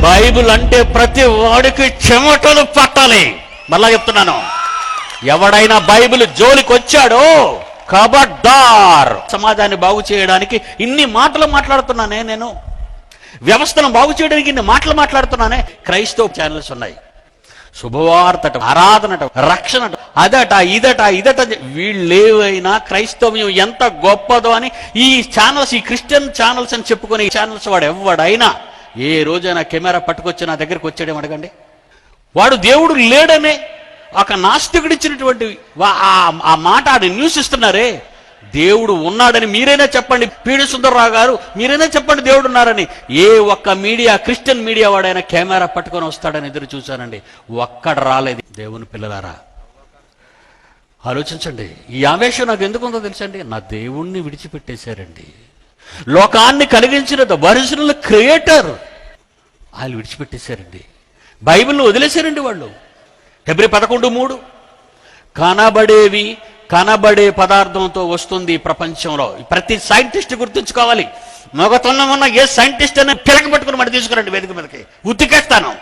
Bible అంటే ప్రతి వాడికి చెమటలు పట్టాలి. మళ్ళా చెప్తున్నాను, ఎవడైనా బైబిల్ జోలికి వచ్చాడో ఖబర్దార్. సమాజాన్ని బాగు చేయడానికి ఇన్ని మాటలు మాట్లాడుతున్నానే, నేను వ్యవస్థను బాగు చేయడానికి ఇన్ని మాటలు మాట్లాడుతున్నానే. క్రైస్తవ ఛానల్స్ ఉన్నాయి, శుభవార్తట, ఆరాధనట, రక్షణట, అదట ఇదట. వీళ్ళేవైనా క్రైస్తవ్యం ఎంత గొప్పదో అని ఈ ఛానల్స్, ఈ క్రిస్టియన్ ఛానల్స్ అని చెప్పుకునే ఈ ఛానల్స్ వాడు ఎవడైనా ఏ రోజైనా కెమెరా పట్టుకొచ్చి నా దగ్గరికి వచ్చాడేమో అడగండి. వాడు దేవుడు లేడనే ఒక నాస్తికుడు ఇచ్చినటువంటి ఆ మాట ఆడ న్యూస్ ఇస్తున్నారే. దేవుడు ఉన్నాడని మీరైనా చెప్పండి, పీడి సుందరరావు గారు మీరైనా చెప్పండి దేవుడు ఉన్నారని. ఏ ఒక్క మీడియా, క్రిస్టియన్ మీడియా వాడైనా కెమెరా పట్టుకొని వస్తాడని ఎదురు చూశానండి, ఒక్కడ రాలేదు. దేవుని పిల్లలారా ఆలోచించండి. ఈ ఆవేశం నాకు ఎందుకు ఉందో తెలుసండి, నా దేవుణ్ణి విడిచిపెట్టేశారండి. లోకాన్ని కలిగించిన ద ఒరిజినల్ క్రియేటర్ వాళ్ళు విడిచిపెట్టేశారండి. బైబిల్ని వదిలేశారండి వాళ్ళు. హెబ్రీ 11:3 కనబడే పదార్థంతో వస్తుంది ప్రపంచంలో. ప్రతి సైంటిస్ట్ గుర్తుంచుకోవాలి. మొన్న ఏ సైంటిస్ట్ అనే పిలక పట్టుకుని మరి తీసుకురండి వేదిక మీదకి, ఉతికేస్తాను.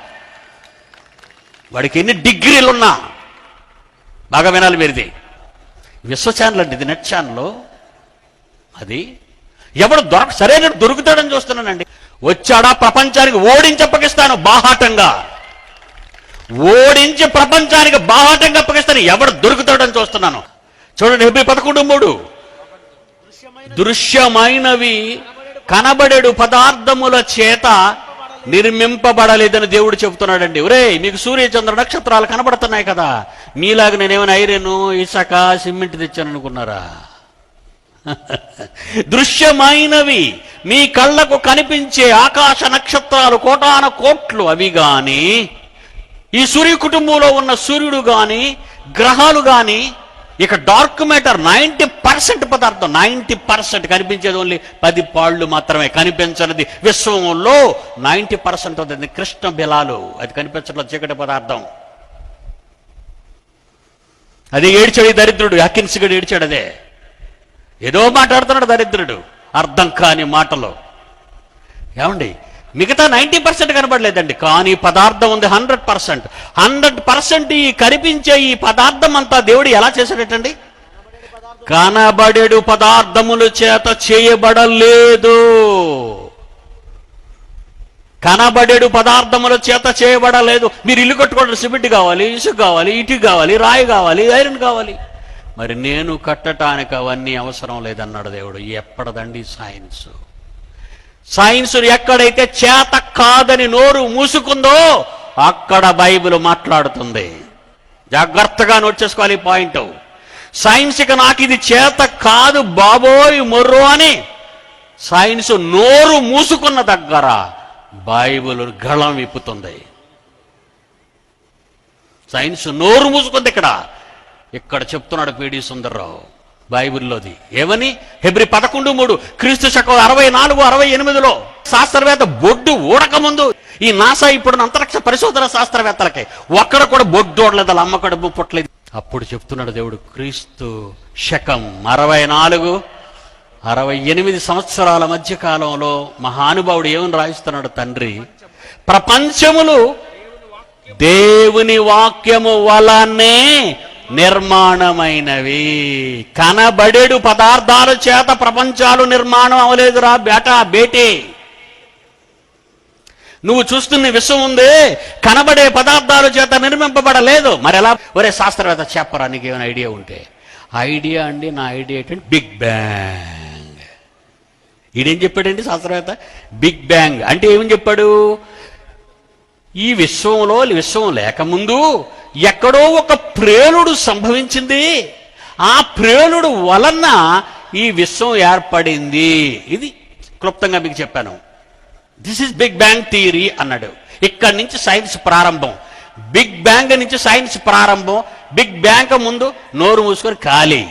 వాడికి ఎన్ని డిగ్రీలున్నా బాగా వినాలి మీరుది. విశ్వ ఛానల్ అండి ఇది, నెట్ ఛానల్. అది ఎవడు సరైన దొరుకుతాడని చూస్తున్నానండి. వచ్చాడా ప్రపంచానికి ఓడించి అప్పగిస్తాను బాహాటంగా, ఓడించి ప్రపంచానికి బాహాటంగా అప్పగిస్తాను. ఎవడు దొరుకుతాడని చూస్తున్నాను. చూడండి హెబ్రీ 11:3 దృశ్యమైనవి కనబడేడు పదార్థముల చేత నిర్మింపబడలేదని దేవుడు చెబుతున్నాడండి. ఒరే, మీకు సూర్య చంద్ర నక్షత్రాలు కనబడుతున్నాయి కదా, మీలాగా నేనేమైనా ఐరను, ఇసక, సిమెంట్ తెచ్చాను అనుకున్నారా? దృశ్యమైనవి మీ కళ్ళకు కనిపించే ఆకాశ నక్షత్రాలు కోటాన కోట్లు, అవి గాని ఈ సూర్య కుటుంబంలో ఉన్న సూర్యుడు గాని గ్రహాలు గాని, ఇక డార్క్ మ్యాటర్ 90% పదార్థం, 90% కనిపించేది ఓన్లీ 10 పాళ్ళు మాత్రమే. కనిపించనిది విశ్వంలో 90% అవుతుంది. కృష్ణ బిలాలు అది కనిపించడం చీకటి పదార్థం. అది ఏడ్చాడు దరిద్రుడు, హకిన్స్గడు ఏడ్చాడు. అదే ఏదో మాట్లాడుతున్నాడు దరిద్రుడు, అర్థం కాని మాటలు. ఏమండి, మిగతా 90% కనబడలేదండి, కానీ పదార్థం ఉంది 100%. 100% ఈ కనిపించే ఈ పదార్థం అంతా దేవుడు ఎలా చేశాడటండి? కనబడేడు పదార్థముల చేత చేయబడలేదు. కనబడేడు పదార్థముల చేత చేయబడలేదు. మీరు ఇల్లు కట్టుకోవడం సిమెంట్ కావాలి, ఇసుక కావాలి, ఇటుక కావాలి, రాయి కావాలి, ఐరన్ కావాలి. మరి నేను కట్టడానికి అవన్నీ అవసరం లేదన్నాడు దేవుడు. ఎప్పటిదండి సైన్స్? సైన్స్ ఎక్కడైతే చేత కాదని నోరు మూసుకుందో అక్కడ బైబిల్ మాట్లాడుతుంది. జాగ్రత్తగా నోట్ చేసుకోవాలి ఈ పాయింట్. సైన్స్కి నాకు ఇది చేత కాదు బాబోయ్ మొర్రో అని సైన్స్ నోరు మూసుకున్న దగ్గర బైబిల్ గళం విప్పుతుంది. సైన్స్ నోరు మూసుకుంది. ఇక్కడ చెప్తున్నాడు పీడి సుందర్రావు బైబిల్లోది ఏమని? హెబ్రీ 11:3 క్రీస్తు శకం 64-68లో శాస్త్రవేత్త బొడ్డు ఊడకముందు, ఈ నాసా ఇప్పుడు అంతరిక్ష పరిశోధన శాస్త్రవేత్తలకి ఒక్కడ కూడా బొడ్డు ఓడలేదు, వాళ్ళ అమ్మ కడుపు పుట్టలేదు. అప్పుడు చెప్తున్నాడు దేవుడు, క్రీస్తు శకం 64-68 సంవత్సరాల మధ్య కాలంలో మహానుభావుడు ఏమని రాయిస్తున్నాడు? తండ్రి, ప్రపంచములు దేవుని వాక్యము వలనే నిర్మాణమైనవి. కనబడేడు పదార్థాల చేత ప్రపంచాలు నిర్మాణం అవలేదురా బేటే. నువ్వు చూస్తున్న విశ్వం ఉంది, కనబడే పదార్థాల చేత నిర్మింపబడలేదు. మరి ఎలా? ఒరే శాస్త్రవేత్త చెప్పరా, నీకేమైనా ఐడియా ఉంటే? ఐడియా అండి, నా ఐడియా ఏంటంటే బిగ్ బ్యాంగ్. ఈడేం చెప్పాడండి శాస్త్రవేత్త? బిగ్ బ్యాంగ్ అంటే ఏమని చెప్పాడు? ఈ విశ్వం లేకముందు ఎక్కడో ఒక ప్రేలుడు సంభవించింది, ఆ ప్రేలుడు వలన ఈ విశ్వం ఏర్పడింది. ఇది క్లుప్తంగా మీకు చెప్పాను. This is big bang theory అన్నాడు. ఇక్కడి నుంచి సైన్స్ ప్రారంభం. బిగ్ బ్యాంగ్ నుంచి సైన్స్ ప్రారంభం. బిగ్ బ్యాంగ్ ముందు నోరు మూసుకొని ఖాళీ.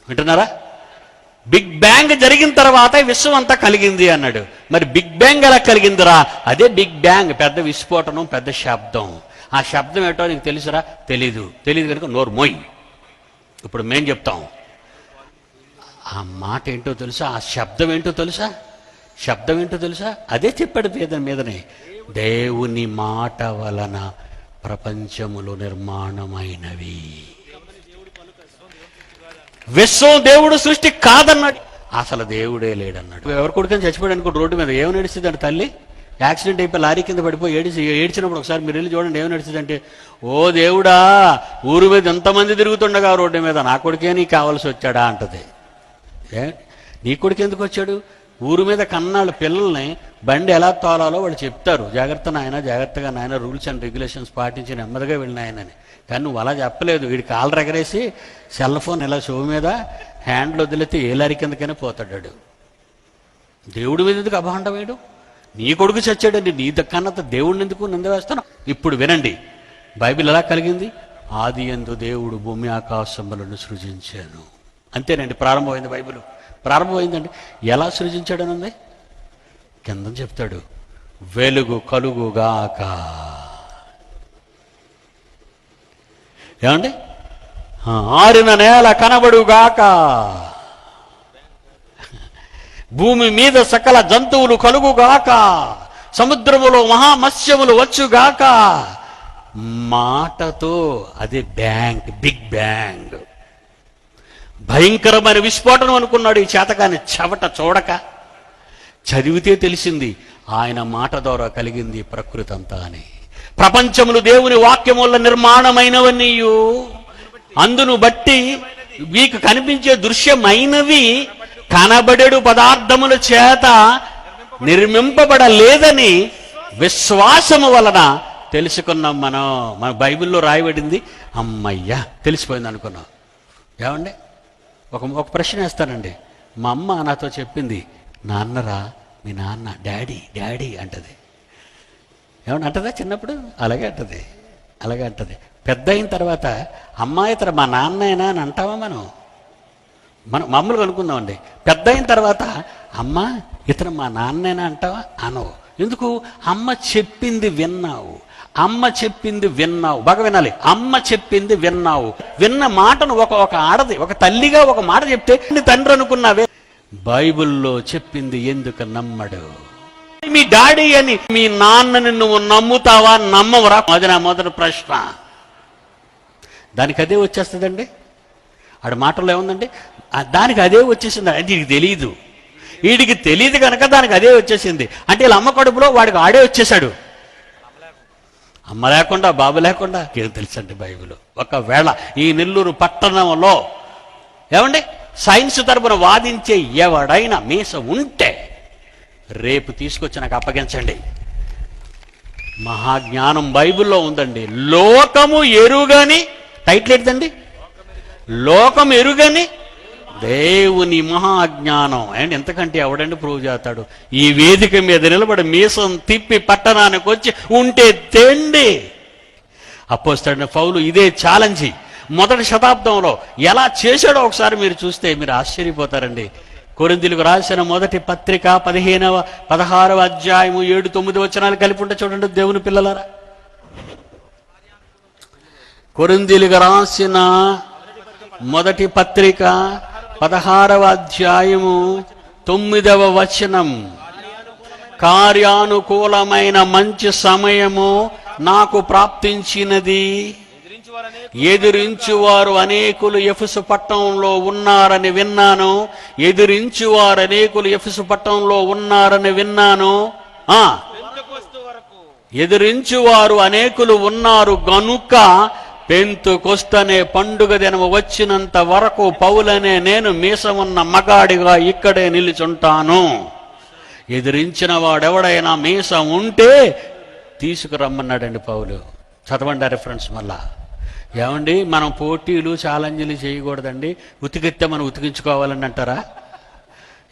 వింటున్నారా? బిగ్ బ్యాంగ్ జరిగిన తర్వాత విశ్వం అంతా కలిగింది అన్నాడు. మరి బిగ్ బ్యాంగ్ ఎలా కలిగిందిరా? అదే బిగ్ బ్యాంగ్, పెద్ద విస్ఫోటనం, పెద్ద శబ్దం. ఆ శబ్దం ఏంటో నీకు తెలుసురా? తెలీదు కనుక నోరు మోయ్. ఇప్పుడు మేం చెప్తాం. ఆ మాట ఏంటో తెలుసా? ఆ శబ్దం ఏంటో తెలుసా? శబ్దం ఏంటో తెలుసా? అదే చెప్పాడు మీదనే, దేవుని మాట వలన ప్రపంచములు నిర్మాణమైనవి. విశ్వం దేవుడు సృష్టి కాదన్నాడు. అసలు దేవుడే లేడన్నాడు. ఎవరి కొడుకని చచ్చిపోయాడు అనుకో రోడ్డు మీద, ఏమని నడుస్తుంది అంటే తల్లి యాక్సిడెంట్ అయిపోయి లారీ కింద పడిపోయి ఏడ్చినప్పుడు ఒకసారి మీరు వెళ్ళి చూడండి ఏమని నడుస్తుంది అంటే, ఓ దేవుడా, ఊరు మీద ఎంతమంది తిరుగుతుండగా రోడ్డు మీద నా కొడుకే నీకు కావాల్సి వచ్చాడా అంటది. నీ కొడుకు ఎందుకు వచ్చాడు? ఊరు మీద కన్నాళ్ళు పిల్లల్ని బండి ఎలా తోలాలో వాళ్ళు చెప్తారు, జాగ్రత్త నాయన, జాగ్రత్తగా నాయన, రూల్స్ అండ్ రెగ్యులేషన్స్ పాటించి నెమ్మదిగా వెళ్ళినాయనని. కానీ నువ్వు అలా చెప్పలేదు. వీడి కాళ్ళు ఎగరేసి సెల్ ఫోన్ ఇలా షో మీద హ్యాండ్లు వదిలితే ఏ లారీ కిందకైనా పోతాడు. దేవుడి మీద ఎందుకు అభాండం వేయడు? నీ కొడుకు చచ్చాడండి, నీ కన్నంత దేవుడిని ఎందుకు నింద వేస్తాను? ఇప్పుడు వినండి, బైబిల్ ఎలా కలిగింది? ఆది యందు దేవుడు భూమి ఆకాశములను సృజించాను. అంతేనండి, ప్రారంభమైంది. బైబిల్ ప్రారంభమైందండి. ఎలా సృజించాడని ఉంది కింద చెప్తాడు, వెలుగు కలుగుగాక. ఏమండి? ఆరిన నేల కనబడుగాక, భూమి మీద సకల జంతువులు కలుగుగాక, సముద్రములో మహామత్స్యములు వచ్చుగాక. మాటతో అదే బ్యాంగ్, బిగ్ బ్యాంగ్, భయంకరమైన విస్ఫోటనం అనుకున్నాడు ఈ చేతకాని చెవట చూడక. చదివితే తెలిసింది ఆయన మాట ద్వారా కలిగింది ప్రకృతి అంతా అని. ప్రపంచములు దేవుని వాక్యం వల్ల నిర్మాణమైనవన్నీయు, అందును బట్టి మీకు కనిపించే దృశ్యమైనవి కనబడేడు పదార్థముల చేత నిర్మింపబడలేదని విశ్వాసము వలన తెలుసుకున్నాం. మన బైబిల్లో రాయబడింది. అమ్మయ్యా తెలిసిపోయింది అనుకున్నాం. ఏమండి, ఒక ప్రశ్న వేస్తానండి. మా అమ్మ నాతో చెప్పింది, నాన్నరా మీ నాన్న డాడీ డాడీ అంటది. ఏమన్నా అంటదా? చిన్నప్పుడు అలాగే అంటది. పెద్ద అయిన తర్వాత అమ్మాయి తర మా నాన్నైనా అని అంటావా? మనం మామూలుగా అనుకుందామండి. పెద్ద అయిన తర్వాత అమ్మ ఇతను మా నాన్నైనా అంటావా? అనవు. ఎందుకు? అమ్మ చెప్పింది విన్నావు. బాగా వినాలి. అమ్మ చెప్పింది విన్నావు. విన్న మాటను ఒక ఆడది, ఒక తల్లిగా ఒక మాట చెప్తే తండ్రి అనుకున్నావే. బైబిల్లో చెప్పింది ఎందుకు నమ్మడు? మీ డాడీ అని మీ నాన్నని నువ్వు నమ్ముతావా, నమ్మవురా? అది నా మొదటి ప్రశ్న. దానికి అదే వచ్చేస్తుందండి. ఆడ మాటల్లో ఏముందండి, దానికి అదే వచ్చేసింది. అది వీడికి తెలియదు కనుక దానికి అదే వచ్చేసింది. అంటే వీళ్ళ అమ్మ కడుపులో వాడికి ఆడే వచ్చేసాడు. అమ్మ లేకుండా బాబు లేకుండా ఏం తెలుసండి బైబిల్. ఒకవేళ ఈ నెల్లూరు పట్టణంలో ఏమండి సైన్స్ తరపున వాదించే ఎవడైనా మీస ఉంటే రేపు తీసుకొచ్చి నాకు అప్పగించండి. మహాజ్ఞానం బైబిల్లో ఉందండి. లోకము ఎరుగని టైటిల్ ఏంటండి? లోకం ఎరుగని దేవుని మహాజ్ఞానం. అండ్ ఎంతకంటే ఎవడండి ప్రూవ్ చేస్తాడు? ఈ వేదిక మీద నిలబడి మీసం తిప్పి పట్టణానికి వచ్చి ఉంటే తెండి. అపోస్తలుడైన పౌలు ఇదే ఛాలెంజ్ మొదటి శతాబ్దంలో ఎలా చేశాడో ఒకసారి మీరు చూస్తే మీరు ఆశ్చర్యపోతారండి. కొరింథీయులకు రాసిన మొదటి పత్రిక 16వ అధ్యాయము 7-9 వచనాలు కలిపి ఉంటే చూడండి దేవుని పిల్లలారా. కొరింథీయులకు రాసిన మొదటి పత్రిక 16వ అధ్యాయము 9వ వచనం, కార్యానుకూలమైన మంచి సమయము నాకు ప్రాప్తించినది, ఎదిరించువారు అనేకులు ఎఫెసు పట్టణంలో ఉన్నారని విన్నాను. ఎదిరించువారు అనేకులు ఉన్నారు గనుక పెంతెకొస్తనే పండుగ దినము వచ్చినంత వరకు పౌలనే నేను మీసమున్న మగాడిగా ఇక్కడే నిలుచుంటాను. ఎదిరించిన వాడెవడైనా మీసం ఉంటే తీసుకురమ్మన్నాడండి పౌలు. చదవండి రిఫరెన్స్ మళ్ళా. ఏమండి, మనం పోటీలు ఛాలెంజ్లు చేయకూడదండి. ఉతికితే మనం ఉతికించుకోవాలని అంటారా?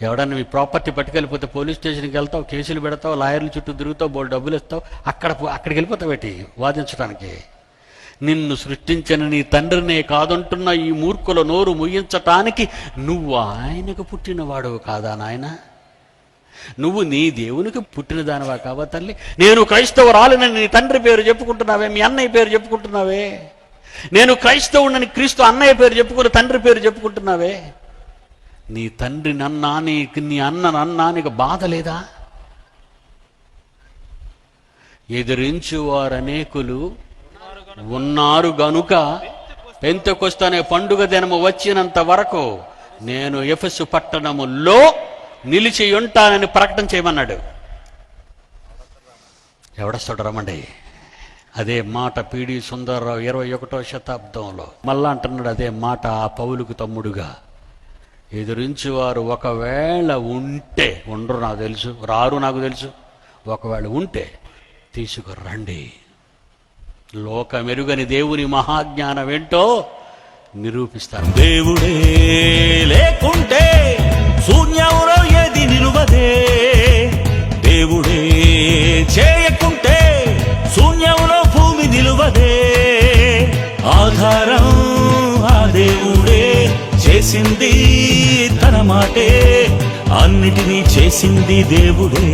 ఎవడన్నా మీ ప్రాపర్టీ పట్టుకెళ్ళిపోతే పోలీస్ స్టేషన్కి వెళ్తావు, కేసులు పెడతావు, లాయర్ల చుట్టూ తిరుగుతావు, బోల్ డబ్బులు ఇస్తావు, అక్కడికి వెళ్ళిపోతావు ఏంటి వాదించడానికి? నిన్ను సృష్టించిన నీ తండ్రినే కాదంటున్న ఈ మూర్ఖుల నోరు ముగించటానికి నువ్వు ఆయనకు పుట్టినవాడు కాదా నాయన? నువ్వు నీ దేవునికి పుట్టిన దానివా కావా తల్లి? నేను క్రైస్తవురాలినని నీ తండ్రి పేరు చెప్పుకుంటున్నావే, మీ అన్నయ్య పేరు చెప్పుకుంటున్నావే. నేను క్రైస్తవుడని క్రీస్తు అన్నయ్య పేరు చెప్పుకుని తండ్రి పేరు చెప్పుకుంటున్నావే. నీ తండ్రి నన్నా నీ అన్న నన్నా నీకు బాధ లేదా? ఎదిరించువారు అనేకులు ఉన్నారు గనుక పెంతెకొస్తు అనే పండుగ దినము వచ్చినంత వరకు నేను ఎఫెసు పట్టణములో నిలిచి ఉంటానని ప్రకటన చేయమన్నాడు. ఎవడొస్తాడు రమ్మండి? అదే మాట పిడి సుందర్రావు 21వ శతాబ్దంలో మళ్ళా అంటున్నాడు అదే మాట ఆ పౌలుకు తమ్ముడుగా. ఎదురించువారు ఒకవేళ ఉంటే, ఉండరు నాకు తెలుసు, రారు నాకు తెలుసు, ఒకవేళ ఉంటే తీసుకురండి. లోకమెరుగని దేవుని మహాజ్ఞానం ఏంటో నిరూపిస్తారు. దేవుడే లేకుంటే శూన్యంలో ఏది నిలువదే, దేవుడే చేయకుంటే శూన్యంలో భూమి నిలువదే. ఆధారం ఆ దేవుడే, చేసింది తన మాటే, అన్నిటినీ చేసింది దేవుడే.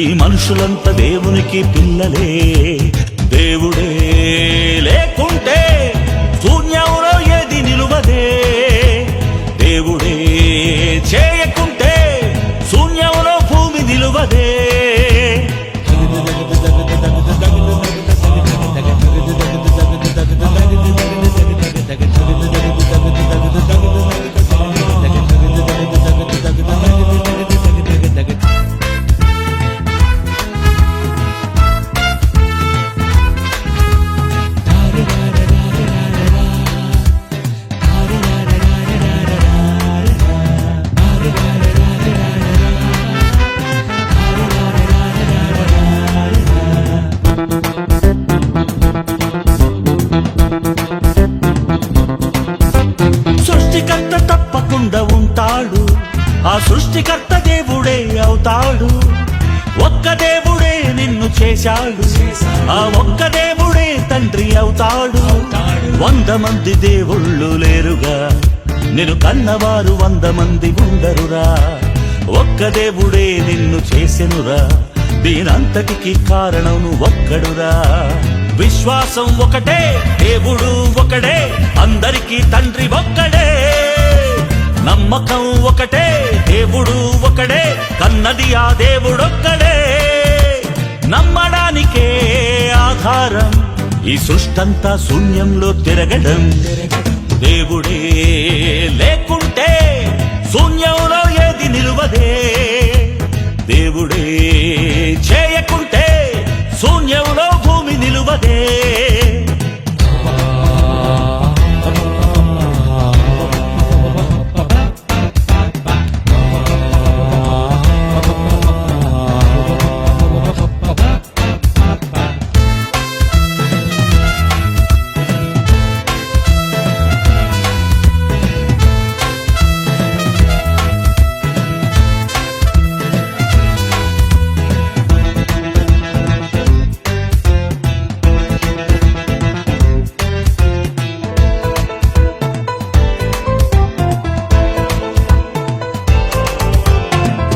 ఈ మనుషులంతా దేవునికి పిల్లలే. దేవుడే లేకుంటే శూన్యంలో ఏది నిలువదే, దేవుడే చేయకుంటే శూన్యంలో భూమి నిలువదే. సృష్టికర్త తప్పకుండా ఉంటాడు, ఆ సృష్టికర్త దేవుడే అవుతాడు. ఒక్క దేవుడే నిన్ను చేశాడు, ఆ ఒక్క దేవుడే తండ్రి అవుతాడు. 100 మంది దేవుళ్ళు లేరుగా, నిన్ను కన్నవారు 100 మంది ఉండరురా. ఒక్క దేవుడే నిన్ను చేసెనురా, దీనంతటికి కారణం ఒక్కడురా. విశ్వాసం ఒకటే, దేవుడు ఒకడే, అందరికీ తండ్రి ఒక్కడే. నమ్మకం ఒకటే, దేవుడు ఒకడే, కన్నది ఆ దేవుడొక్కడే. నమ్మడానికే ఆధారం ఈ సృష్టంతా శూన్యంలో తిరగడం. దేవుడే లేకుంటే శూన్యంలో ఏది నిలువదే, దేవుడే చేయకుంటే శూన్యంలో భూమి నిలువదే.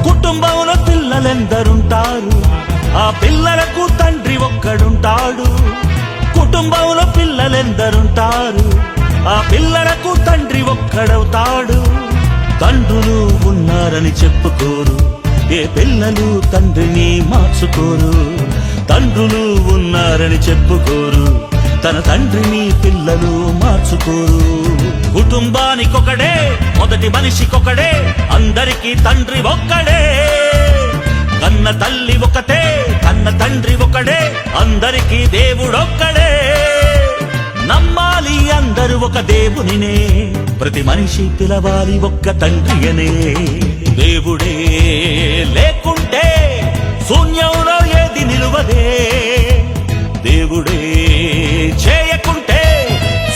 కుటుంబంలో పిల్లలెందరుంటారు, ఆ పిల్లలకు తండ్రి ఒక్కడుంటాడు. కుటుంబంలో పిల్లలెందరుంటారు, ఆ పిల్లలకు తండ్రి ఒక్కడవుతాడు. తండ్రులు ఉన్నారని చెప్పుకోరు, ఏ పిల్లలు తండ్రిని మార్చుకోరు. తండ్రులు ఉన్నారని చెప్పుకోరు, తన తండ్రిని పిల్లలు మార్చుకోరు. కుటుంబానికొకడే, మొదటి మనిషికొకడే, అందరికీ తండ్రి ఒక్కడే. కన్న తల్లి ఒకటే, కన్న తండ్రి ఒకడే, అందరికీ దేవుడొక్కడే. నమ్మాలి అందరూ ఒక దేవునినే, ప్రతి మనిషి పిలవాలి ఒక్క తండ్రి అనే. దేవుడే లేకుంటే శూన్యంలో ఏది నిలువదే, దేవుడే చేయకుంటే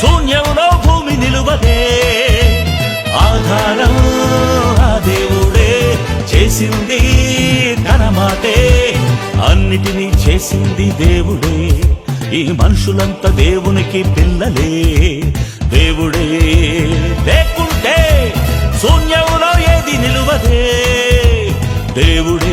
శూన్యంలో భూమి నిలువదే. ఆధారం ఆ దేవుడే, చేసింది తన మాటే, అన్నిటినీ చేసింది దేవుడే. ఈ మనుషులంతా దేవునికి పిల్లలే. దేవుడే లేకుంటే శూన్యంలో ఏది నిలువదే, దేవుడే